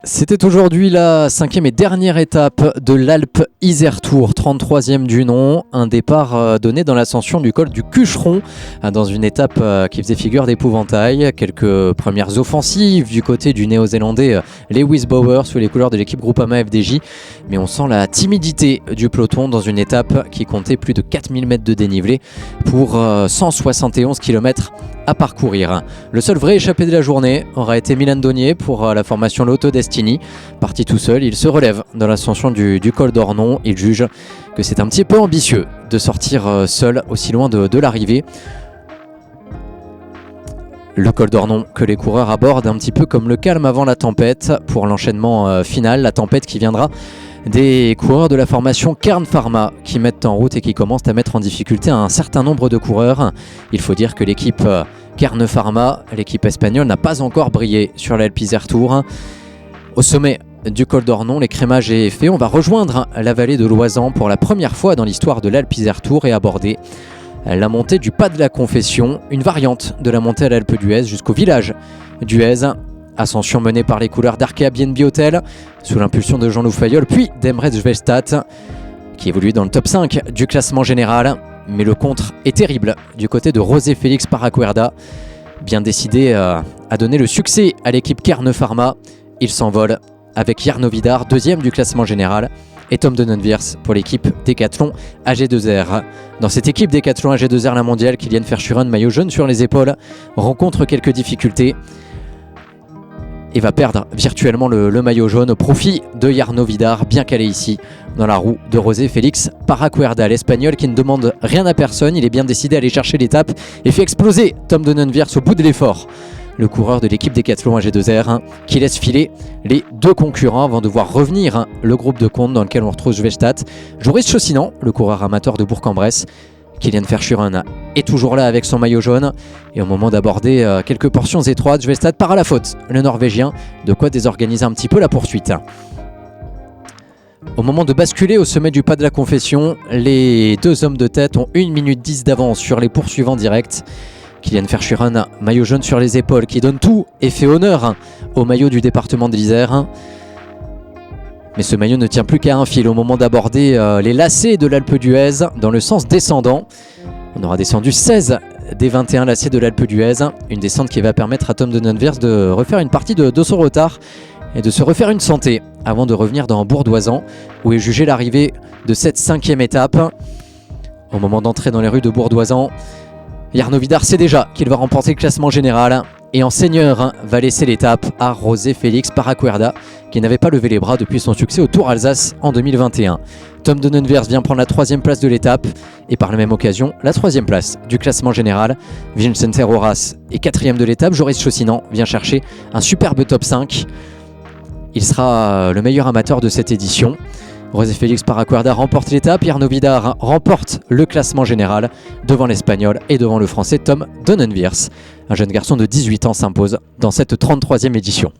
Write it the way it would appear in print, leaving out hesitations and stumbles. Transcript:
C'était aujourd'hui la cinquième et dernière étape de l'Alpe Isère Tour, 33e du nom. Un départ donné dans l'ascension du col du Cucheron, dans une étape qui faisait figure d'épouvantail. Quelques premières offensives du côté du néo-zélandais Lewis Bowers sous les couleurs de l'équipe Groupama FDJ. Mais on sent la timidité du peloton dans une étape qui comptait plus de 4000 mètres de dénivelé pour 171 km à parcourir. Le seul vrai échappé de la journée aura été Milan Donier pour la formation Lotto Destiny. Parti tout seul, il se relève dans l'ascension du col d'Ornon. Il juge que c'est un petit peu ambitieux de sortir seul aussi loin de l'arrivée. Le col d'Ornon que les coureurs abordent un petit peu comme le calme avant la tempête pour l'enchaînement final. La tempête qui viendra des coureurs de la formation Kern Pharma qui mettent en route et qui commencent à mettre en difficulté un certain nombre de coureurs. Il faut dire que l'équipe Kern Pharma, l'équipe espagnole, n'a pas encore brillé sur l'Alpe Isère Tour. Au sommet du col d'Ornon, l'écrémage est fait. On va rejoindre la vallée de l'Oisans pour la première fois dans l'histoire de l'Alpe Isère Tour et aborder la montée du Pas de la Confession, une variante de la montée à l'Alpe d'Huez jusqu'au village d'Huez. Ascension menée par les couleurs d'Arkea BNB Hotel sous l'impulsion de Jean-Loup Fayol, puis d'Emre Svestat qui évolue dans le top 5 du classement général. Mais le contre est terrible du côté de José Félix Paracuerda, bien décidé à donner le succès à l'équipe Kern Pharma. Il s'envole avec Jarno Vidar, deuxième du classement général, et Tom Denenviers pour l'équipe Decathlon AG2R. Dans cette équipe Decathlon AG2R, la mondiale, Kylian Verschuren, maillot jaune sur les épaules, rencontre quelques difficultés et va perdre virtuellement le maillot jaune au profit de Jarno Vidar, bien calé ici dans la roue de José Félix Paracuerda. L'Espagnol qui ne demande rien à personne, il est bien décidé à aller chercher l'étape et fait exploser Tom Denenviers au bout de l'effort. Le coureur de l'équipe Decathlon AG2R qui laisse filer les deux concurrents avant de voir revenir le groupe de compte dans lequel on retrouve Svestat, Joris Chaussinan, le coureur amateur de Bourg-en-Bresse. Kylian Verschuren est toujours là avec son maillot jaune et au moment d'aborder quelques portions étroites, Svestat part à la faute, le Norvégien, de quoi désorganiser un petit peu la poursuite. Au moment de basculer au sommet du Pas de la Confession, les deux hommes de tête ont 1 minute 10 d'avance sur les poursuivants directs. Kylian Verschuren, maillot jaune sur les épaules, qui donne tout et fait honneur au maillot du département de l'Isère. Mais ce maillot ne tient plus qu'à un fil au moment d'aborder les lacets de l'Alpe d'Huez dans le sens descendant. On aura descendu 16 des 21 lacets de l'Alpe d'Huez. Une descente qui va permettre à Tom Denenviers de refaire une partie de son retard et de se refaire une santé avant de revenir dans Bourg-d'Oisans où est jugée l'arrivée de cette cinquième étape. Au moment d'entrer dans les rues de Bourg-d'Oisans, Jarno Vidar sait déjà qu'il va remporter le classement général et en seigneur va laisser l'étape à José Félix Paracuerda qui n'avait pas levé les bras depuis son succès au Tour Alsace en 2021. Tom Denenviers vient prendre la 3e place de l'étape et par la même occasion la 3e place du classement général. Vicente Roras est 4e de l'étape. Joris Chaussinan vient chercher un superbe top 5. Il sera le meilleur amateur de cette édition. José Félix Paracuerda remporte l'étape, Jarno Vidar remporte le classement général devant l'Espagnol et devant le Français Tom Denenviers. Un jeune garçon de 18 ans s'impose dans cette 33e édition.